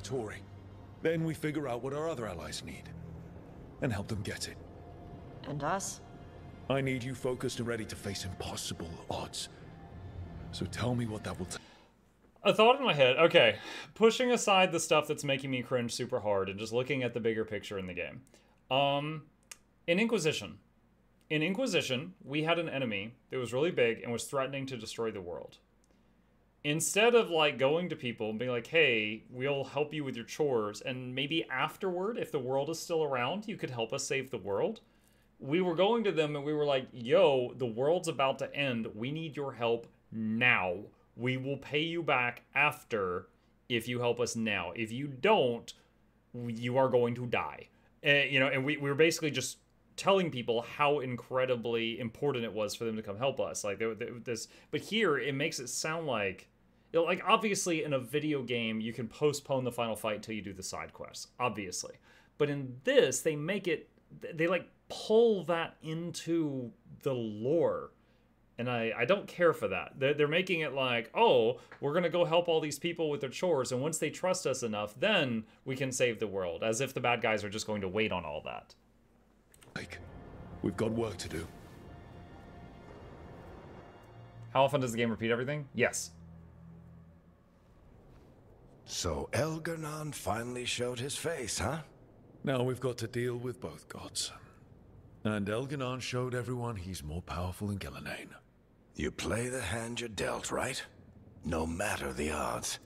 territory. Then we figure out what our other allies need, and help them get it. And us? I need you focused and ready to face impossible odds. So tell me what that will take. A thought in my head. Okay, pushing aside the stuff that's making me cringe super hard and just looking at the bigger picture in the game. In Inquisition, we had an enemy that was really big and was threatening to destroy the world. Instead of like going to people and being like, hey, we'll help you with your chores, and maybe afterward, if the world is still around, you could help us save the world. We were going to them and we were like, yo, the world's about to end. We need your help now. We will pay you back after if you help us now. If you don't, you are going to die. And we were basically just telling people how incredibly important it was for them to come help us. Like this, but here it makes it sound like, like obviously in a video game you can postpone the final fight until you do the side quests, obviously. But in this, they make it, they like pull that into the lore. And I don't care for that. They're making it like, oh, we're going to go help all these people with their chores, and once they trust us enough, then we can save the world, as if the bad guys are just going to wait on all that. Like, we've got work to do. How often does the game repeat everything? Yes. So Elgar'nan finally showed his face, huh? Now we've got to deal with both gods. And Elgar'nan showed everyone he's more powerful than Gillenane. You play the hand you're dealt, right? No matter the odds.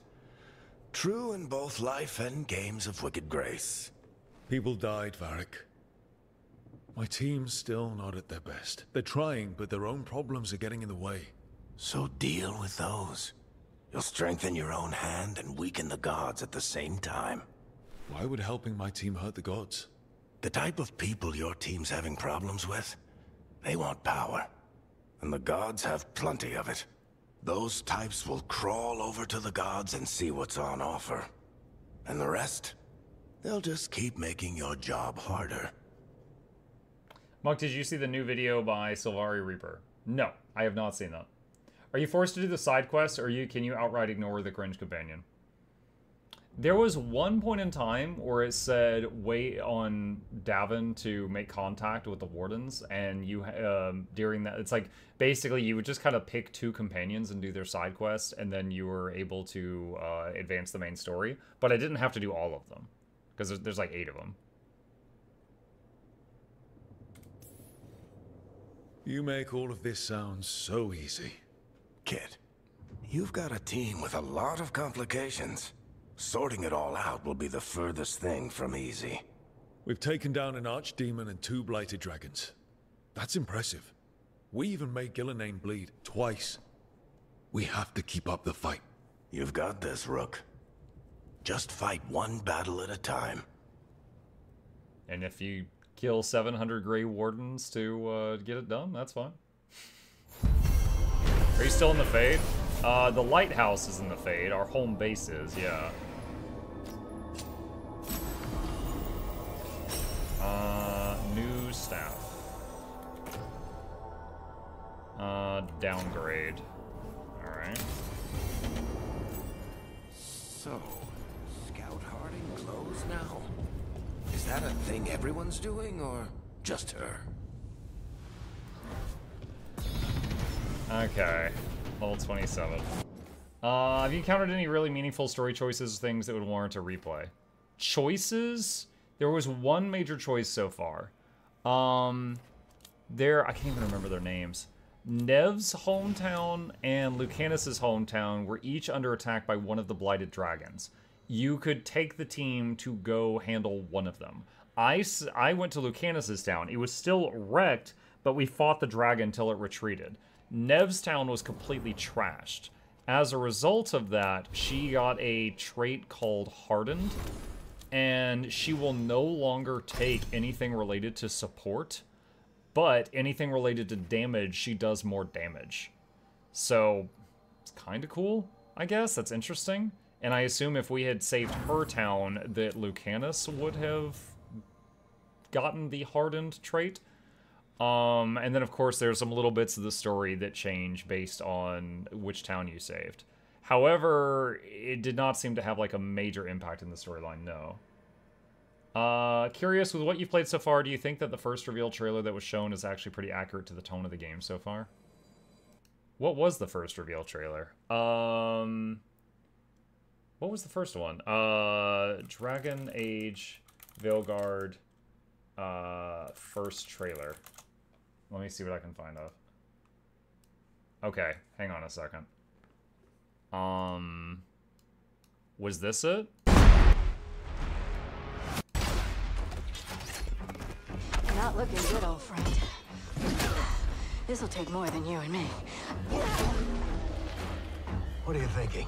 True in both life and games of wicked grace. People died, Varric. My team's still not at their best. They're trying, but their own problems are getting in the way. So deal with those. You'll strengthen your own hand and weaken the gods at the same time. Why would helping my team hurt the gods? The type of people your team's having problems with, they want power. And the gods have plenty of it. Those types will crawl over to the gods and see what's on offer. And the rest, they'll just keep making your job harder. Muck, did you see the new video by Sylvari Reaper? No, I have not seen that. Are you forced to do the side quest, or can you outright ignore the cringe companion? There was one point in time where it said wait on Davin to make contact with the wardens, and you during that, it's like basically you would just kind of pick two companions and do their side quest, and then you were able to advance the main story. But I didn't have to do all of them because there's like 8 of them. You make all of this sound so easy. Kid, you've got a team with a lot of complications. Sorting it all out will be the furthest thing from easy. We've taken down an archdemon and 2 blighted dragons. That's impressive. We even made Gillenane bleed twice. We have to keep up the fight. You've got this, Rook. Just fight one battle at a time. And if you kill 700 Grey Wardens to get it done, that's fine. Are you still in the Fade? The lighthouse is in the Fade. Our home base is, yeah. New staff. Downgrade. Alright. So, Scout Harding clothes now? Is that a thing everyone's doing, or just her? Okay. Level 27. Have you encountered any really meaningful story choices, things that would warrant a replay? Choices? There was one major choice so far. I can't even remember their names. Nev's hometown and Lucanus's hometown were each under attack by one of the blighted dragons. You could take the team to go handle one of them. I went to Lucanus's town. It was still wrecked, but we fought the dragon until it retreated. Nev's town was completely trashed. As a result of that, she got a trait called Hardened, and she will no longer take anything related to support, but anything related to damage, she does more damage. So, it's kind of cool, I guess. That's interesting. And I assume if we had saved her town, that Lucanus would have gotten the Hardened trait. And then, of course, there's some little bits of the story that change based on which town you saved. However, it did not seem to have like a major impact in the storyline, no. Curious, with what you've played so far, do you think that the first reveal trailer that was shown is actually pretty accurate to the tone of the game so far? What was the first reveal trailer? What was the first one? Dragon Age Veilguard first trailer. Let me see what I can find of. Okay, hang on a second. Was this it? Not looking good, old friend. This'll take more than you and me. What are you thinking?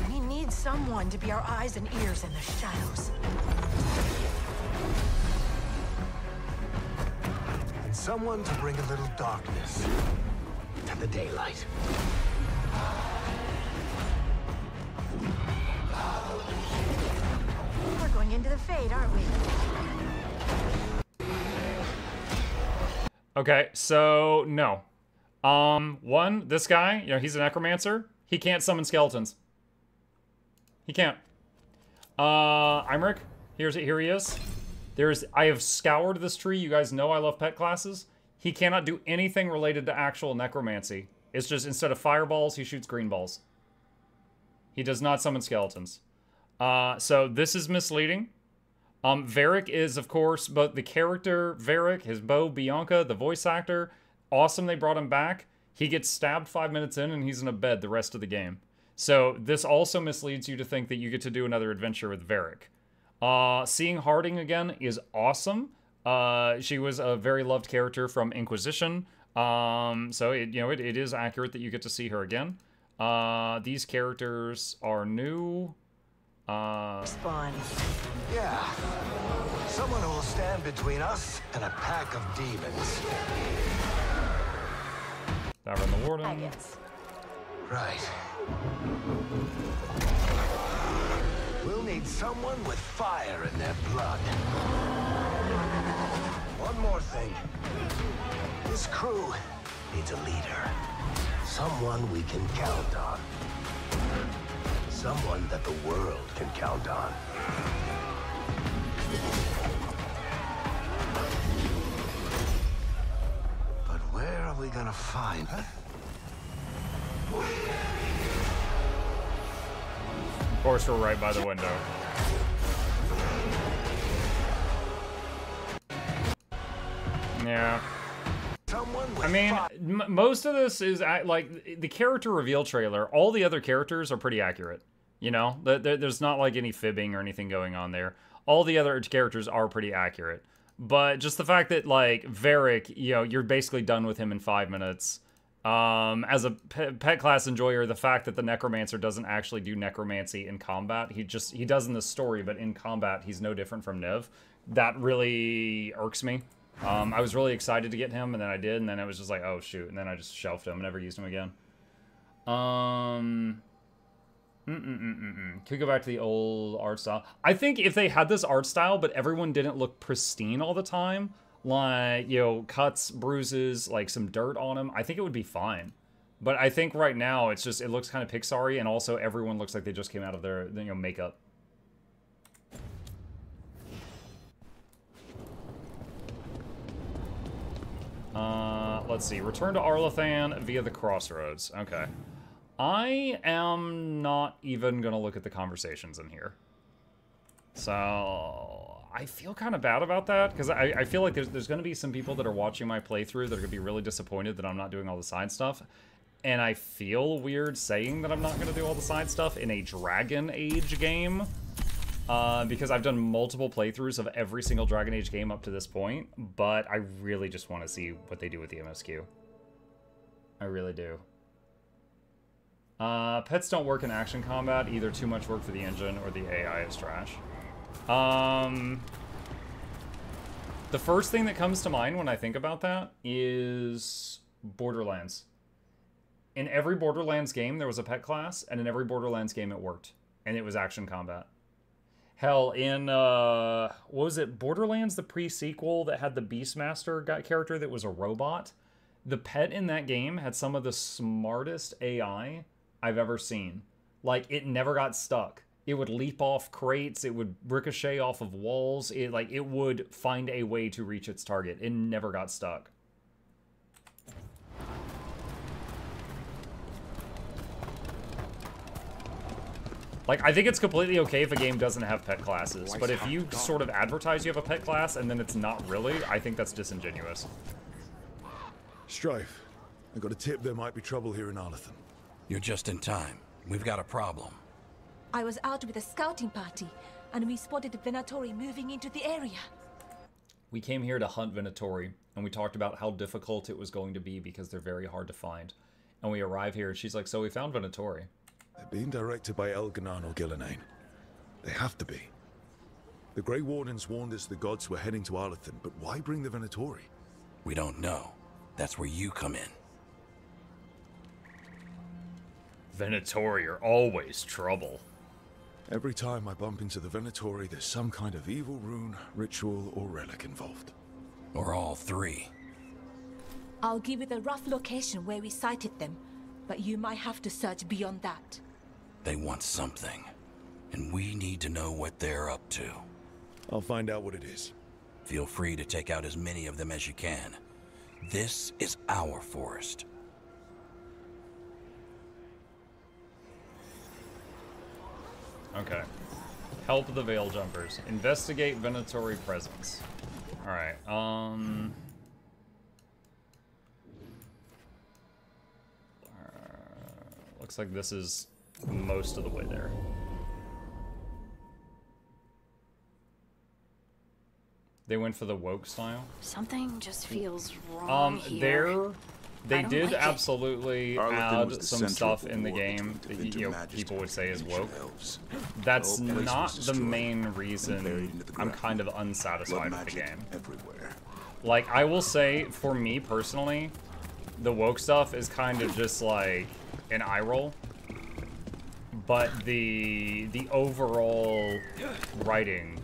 We need someone to be our eyes and ears in the shadows. And someone to bring a little darkness to the daylight. We're going into the Fade, aren't we? Okay, so no. One, this guy, you know, he's a necromancer. He can't summon skeletons. He can't. Imric, here he is. I have scoured this tree. You guys know I love pet classes. He cannot do anything related to actual necromancy. It's just, instead of fireballs, he shoots green balls. He does not summon skeletons. So this is misleading. Varric is, of course, but the character, Varric, his beau, Bianca, the voice actor, awesome they brought him back. He gets stabbed 5 minutes in and he's in a bed the rest of the game. So this also misleads you to think that you get to do another adventure with Varric. Seeing Harding again is awesome. She was a very loved character from Inquisition. So it is accurate that you get to see her again. These characters are new. Spawn. Yeah. Someone who will stand between us and a pack of demons. Tavern the Warden. I guess. Right. We'll need someone with fire in their blood. One more thing. This crew needs a leader. Someone we can count on. Someone that the world can count on. But where are we gonna find her? Of course, we're right by the window. Yeah. I mean, most of this is like the character reveal trailer. All the other characters are pretty accurate. You know, there's not like any fibbing or anything going on there. All the other characters are pretty accurate. But just the fact that, like, Varric, you know, you're basically done with him in 5 minutes. As a pet class enjoyer, the fact that the necromancer doesn't actually do necromancy in combat, he does in the story, but in combat he's no different from Niv. That really irks me. I was really excited to get him, and then I did, and then it was just like, oh shoot, and then I just shelved him and never used him again. Can we go back to the old art style? I think if they had this art style, but everyone didn't look pristine all the time, like, you know, cuts, bruises, like some dirt on them, I think it would be fine. But I think right now it's just, it looks kind of Pixar-y, and also everyone looks like they just came out of their, you know, makeup. Let's see. Return to Arlathan via the crossroads. Okay. I am not even gonna look at the conversations in here. So I feel kind of bad about that, because I feel like there's gonna be some people that are watching my playthrough that are gonna be really disappointed that I'm not doing all the side stuff. And I feel weird saying that I'm not gonna do all the side stuff in a Dragon Age game. Because I've done multiple playthroughs of every single Dragon Age game up to this point, but I really just want to see what they do with the MSQ. I really do. Pets don't work in action combat, either too much work for the engine or the AI is trash. The first thing that comes to mind when I think about that is Borderlands. In every Borderlands game, there was a pet class, and in every Borderlands game it worked, and it was action combat. Hell, in, what was it, Borderlands, the pre-sequel that had the Beastmaster character that was a robot? The pet in that game had some of the smartest AI I've ever seen. Like, it never got stuck. It would leap off crates, it would ricochet off of walls, it would find a way to reach its target. It never got stuck. Like, I think it's completely okay if a game doesn't have pet classes, but if you sort of advertise you have a pet class and then it's not really, I think that's disingenuous. Strife, I got a tip there might be trouble here in Arlathan. You're just in time. We've got a problem. I was out with a scouting party, and we spotted the Venatori moving into the area. We came here to hunt Venatori, and we talked about how difficult it was going to be because they're very hard to find. And we arrive here, and she's like, so we found Venatori. They're being directed by Elganan or Gillenane. They have to be. The Grey Wardens warned us the gods were heading to Arlathan, but why bring the Venatori? We don't know. That's where you come in. Venatori are always trouble. Every time I bump into the Venatori, there's some kind of evil rune, ritual, or relic involved. Or all three. I'll give you the rough location where we sighted them, but you might have to search beyond that. They want something, and we need to know what they're up to. I'll find out what it is. Feel free to take out as many of them as you can. This is our forest. Okay. Help the Veil Jumpers. Investigate Venatori presence. Alright, looks like this is most of the way there. They went for the woke style. Something just feels wrong here. They did like absolutely add some stuff in the game that people would say is woke. That's not the main reason I'm kind of unsatisfied with the game. Like, I will say, for me personally, the woke stuff is kind of just like an eye roll. But the overall writing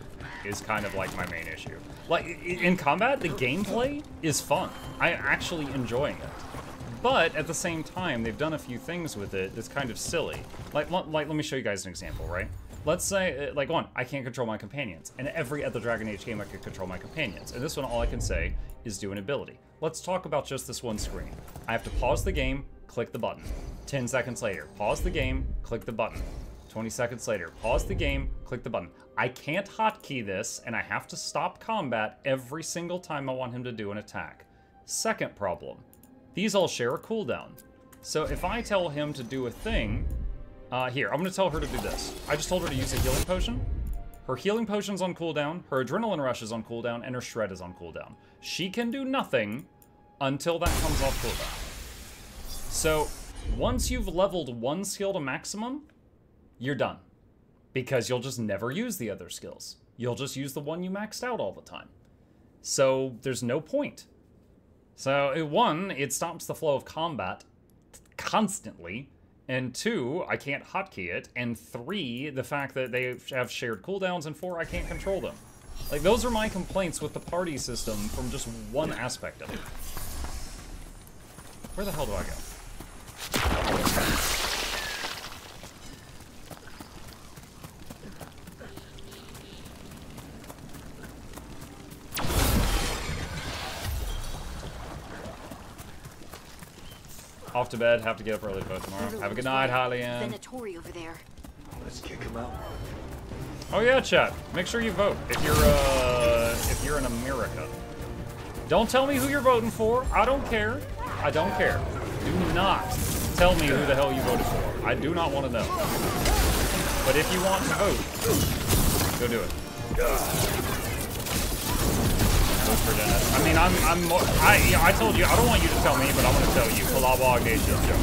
is kind of like my main issue. Like, in combat, the gameplay is fun. I'm actually enjoying it. But at the same time, they've done a few things with it that's kind of silly. Like, let me show you guys an example, right? Let's say, like, one, I can't control my companions. In every other Dragon Age game, I could control my companions. And this one, all I can say is do an ability. Let's talk about just this one screen. I have to pause the game, click the button. 10 seconds later, pause the game, click the button. 20 seconds later, pause the game, click the button. I can't hotkey this, and I have to stop combat every single time I want him to do an attack. Second problem, these all share a cooldown. So if I tell him to do a thing, here, I'm gonna tell her to do this. I just told her to use a healing potion. Her healing potion's on cooldown, her adrenaline rush is on cooldown, and her shred is on cooldown. She can do nothing until that comes off cooldown. So once you've leveled one skill to maximum, you're done. Because you'll just never use the other skills. You'll just use the one you maxed out all the time. So there's no point. So one, it stops the flow of combat constantly. And two, I can't hotkey it. And three, the fact that they have shared cooldowns. And four, I can't control them. Like, those are my complaints with the party system from just one aspect of it. Where the hell do I go? Off to bed, have to get up early to vote tomorrow. Have a good night, Hylian. Venatori over there. Let's kick him out. Oh yeah, chat. Make sure you vote if you're in America. Don't tell me who you're voting for. I don't care. I don't care. Do not tell me who the hell you voted for. I do not want to know. But if you want to vote, go do it. Vote for Dennis. I mean, I told you, I don't want you to tell me, but I'm going to tell you. Palawa Geisha's joke.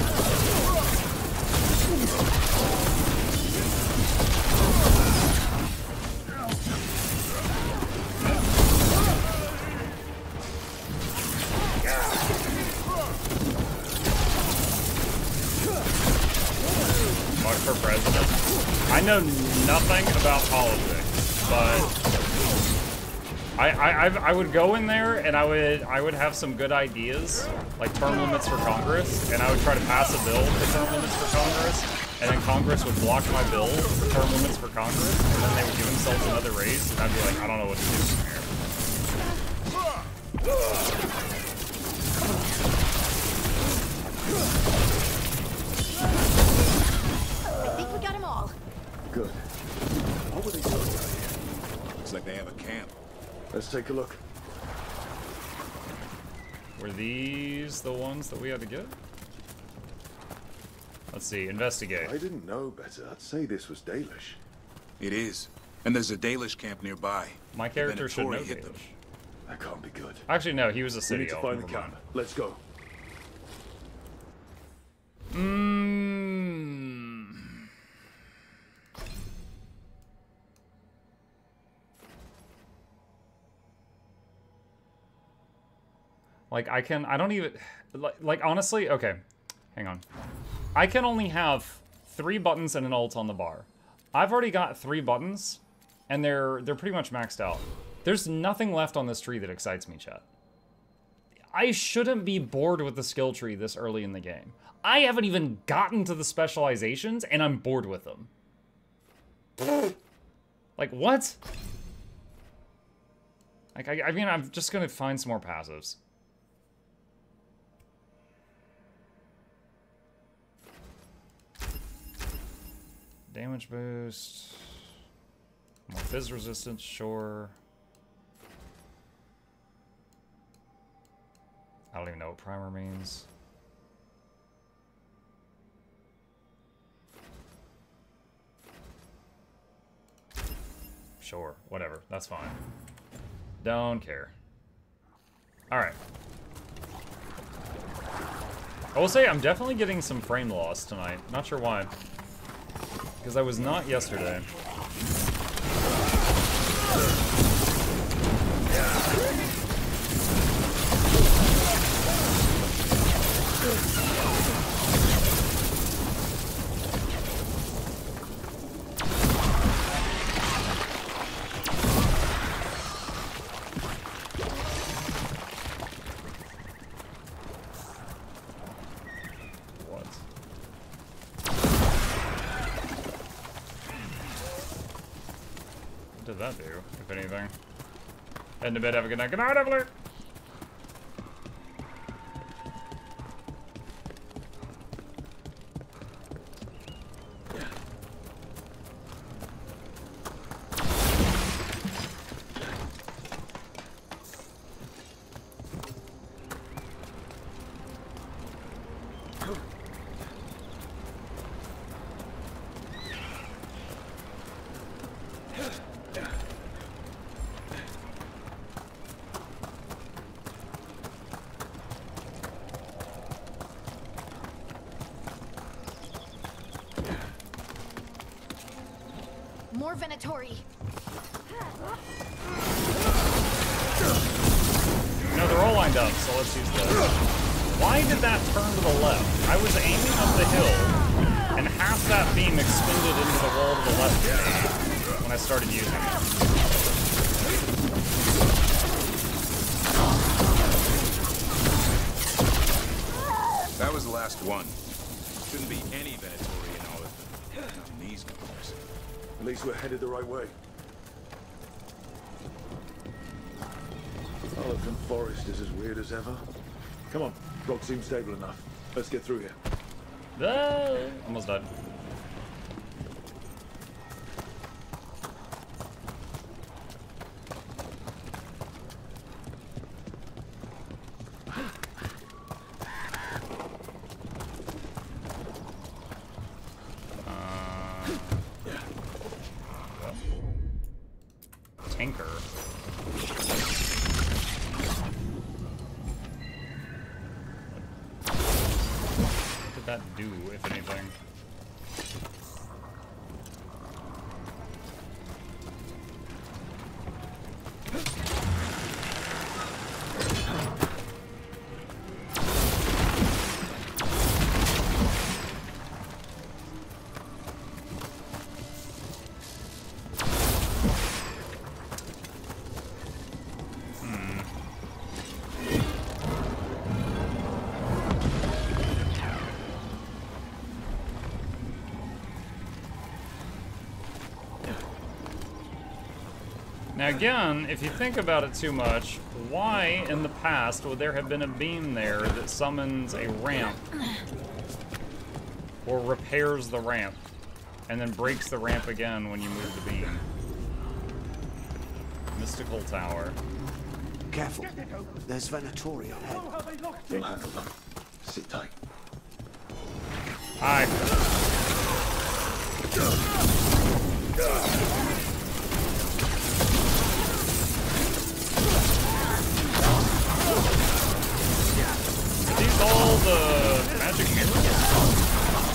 Mark for president? I know nothing about politics, but I would go in there and I would have some good ideas, like term limits for Congress, and I would try to pass a bill for term limits for Congress, and then Congress would block my bill for term limits for Congress, and then they would give themselves another raise, and I'd be like, I don't know what to do from here. I think we got them all. Good. What were they doing out here? Looks like they have a camp. Let's take a look. Were these the ones that we had to get? Let's see, investigate. I didn't know better. I'd say this was Dalish. It is. And there's a Dalish camp nearby. My character should know hit them. Dalish. That can't be good. Actually, no, he was a We city need to elf. find the Never camp. Let's go. mind. Like, I don't even, like honestly, okay, hang on. I can only have 3 buttons and an alt on the bar. I've already got 3 buttons, and they're pretty much maxed out. There's nothing left on this tree that excites me, chat. I shouldn't be bored with the skill tree this early in the game. I haven't even gotten to the specializations, and I'm bored with them. Like, what? Like, I mean, I'm just gonna find some more passives. Damage boost. More fizz resistance, sure. I don't even know what primer means. Sure, whatever, that's fine. Don't care. Alright. I will say I'm definitely getting some frame loss tonight. Not sure why. Because I was not yesterday. What did that do, if anything? Head to bed, have a good night. Good night, Evelyn! More Venatori. No, they're all lined up, so let's use this. Why did that turn to the left? I was aiming up the hill, and half that beam extended into the wall to the left of me when I started using it. That was the last one. Shouldn't be any Venatori in all of them. Not in these numbers. At least we're headed the right way. Elephant Forest is as weird as ever. Come on, rock seems stable enough. Let's get through here. Ah, almost died. Tanker. What did that do, if anything? Now again, if you think about it too much, why in the past would there have been a beam there that summons a ramp or repairs the ramp and then breaks the ramp again when you move the beam? Mystical tower. Careful. There's Venatori ahead. We'll handle them. Sit tight. Hi. Are these all the magic mirrors?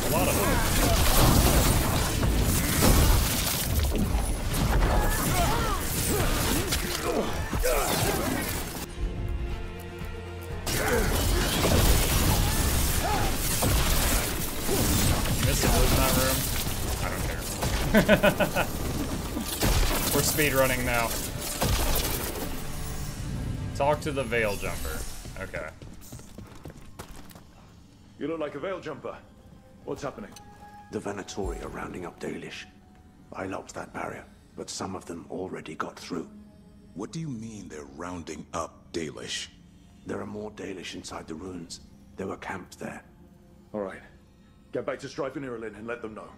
A lot of them. Missed a move in that room? I don't care. We're speedrunning now. Talk to the Veil Jumper. Okay. You look like a Veil Jumper. What's happening? The Venatori are rounding up Dalish. I locked that barrier, but some of them already got through. What do you mean they're rounding up Dalish? There are more Dalish inside the ruins. They were camped there. All right. Get back to Strife and Irulan and let them know.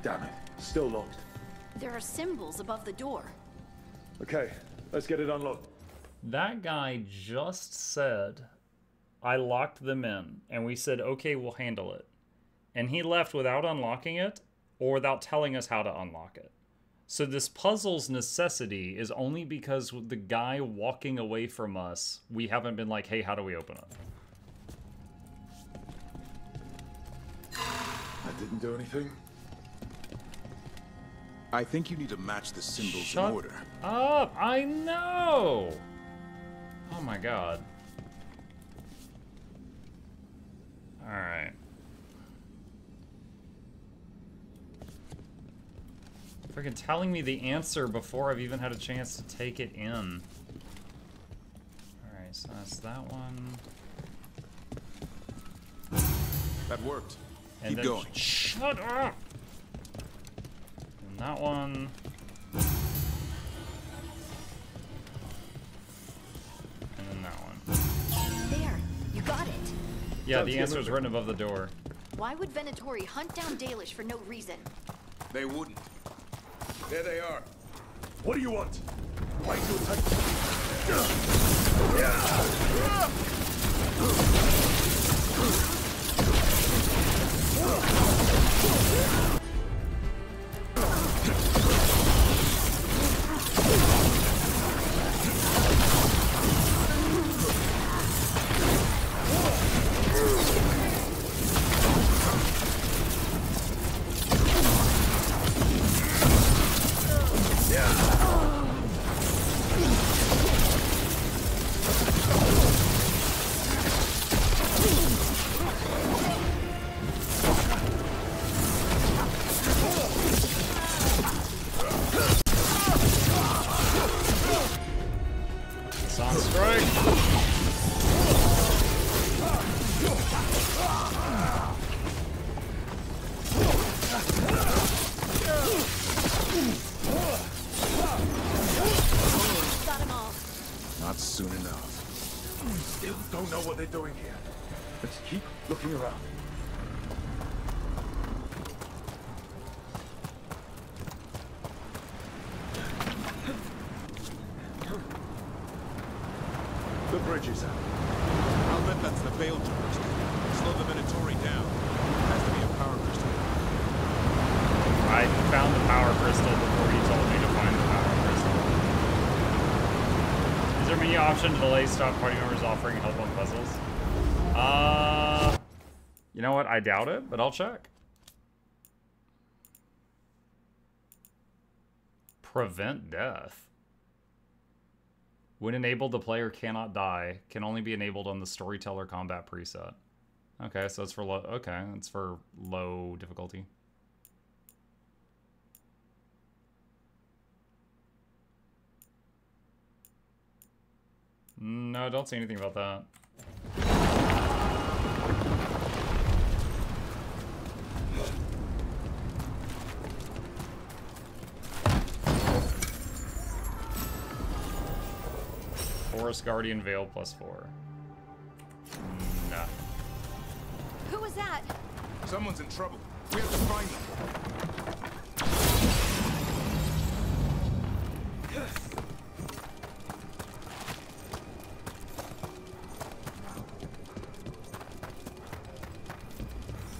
Damn it. Still locked. There are symbols above the door. Okay, let's get it unlocked. That guy just said, I locked them in, and we said, okay, we'll handle it. And he left without unlocking it, or without telling us how to unlock it. So this puzzle's necessity is only because the guy walking away from us, we haven't been like, hey, how do we open it? That didn't do anything. I think you need to match the symbols Shut in order. up! I know! Oh my god. Alright. Freaking telling me the answer before I've even had a chance to take it in. Alright, so that's that one. That worked. And Keep then, going. Shut up! And that one. And then that one. There, you got it. Yeah, the answer is written above the door. Why would Venatori hunt down Dalish for no reason? They wouldn't. There they are. What do you want? Why do you attack? It's on strike. Got him all. Not soon enough. Still don't know what they're doing here. Let's keep looking around. The bridge is out. I'll bet that's the Veil Jumpers. Slow the Venatori down. Has to be a power crystal. I found the power crystal before you told me to find the power crystal. Is there any option to delay stop party members offering help on puzzles? You know what? I doubt it, but I'll check. Prevent death. When enabled, the player cannot die. Can only be enabled on the storyteller combat preset. Okay, so it's for low. Okay, it's for low difficulty. No, I don't see anything about that. Forest Guardian Veil +4. Nah. Who was that? Someone's in trouble. We have to find them.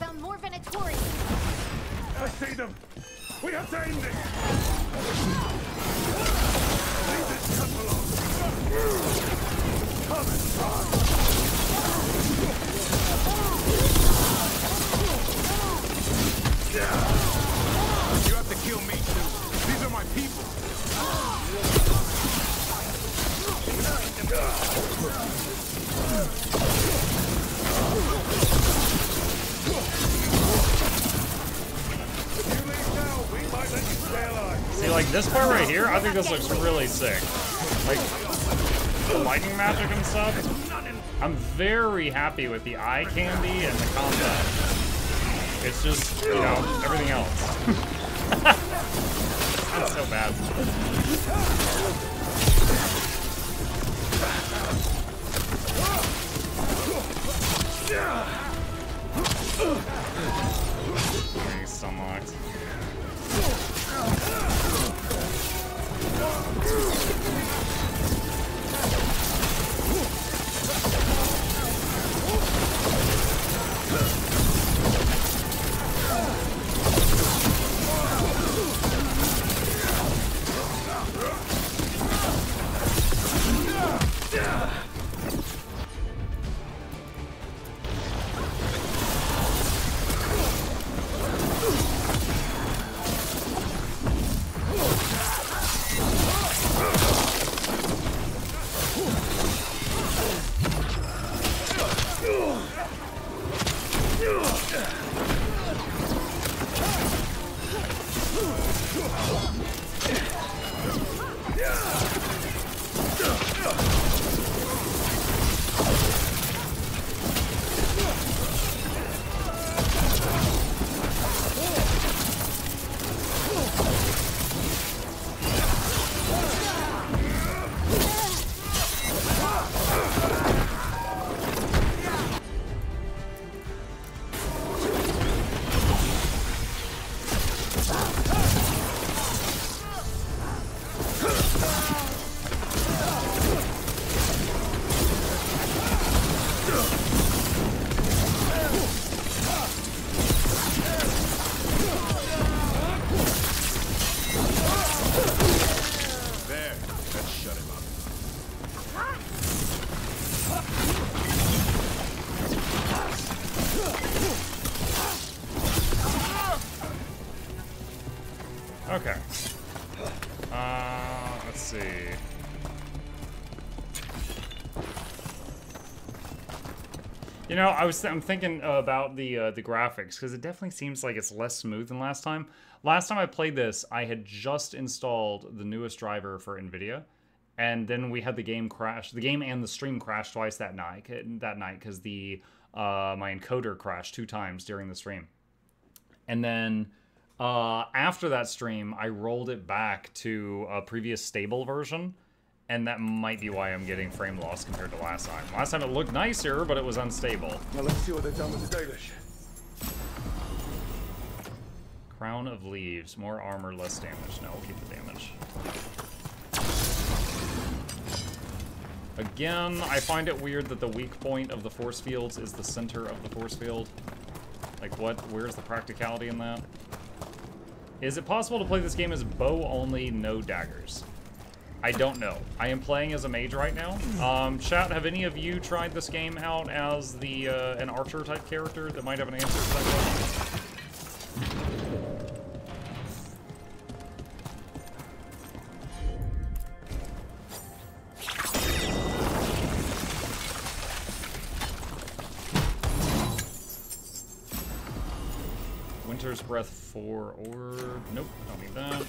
Found more Venatori. I see them! We have to end this! Leave this cut alone! Come and try! You have to kill me too. These are my people. See, like, this part right here, I think this looks really sick. Like, the lightning magic and stuff. I'm very happy with the eye candy and the combat. It's just, you know, everything else. That's so bad. He's so locked. Okay. Let's see. You know, I'm thinking about the graphics, because it definitely seems like it's less smooth than last time. Last time I played this, I had just installed the newest driver for NVIDIA, and then we had the game crash. The game and the stream crashed twice that night because the my encoder crashed 2 times during the stream. And then after that stream, I rolled it back to a previous stable version, and that might be why I'm getting frame loss compared to last time. Last time it looked nicer, but it was unstable. Now let's see what they've done with the Dalish. Crown of Leaves. More armor, less damage. No, we'll keep the damage. Again, I find it weird that the weak point of the force fields is the center of the force field. Like, what? Where's the practicality in that? Is it possible to play this game as bow only, no daggers? I don't know. I am playing as a mage right now. Chat, have any of you tried this game out as the an archer type character that might have an answer to that question? Winter's Breath 4 or... Nope, don't need that.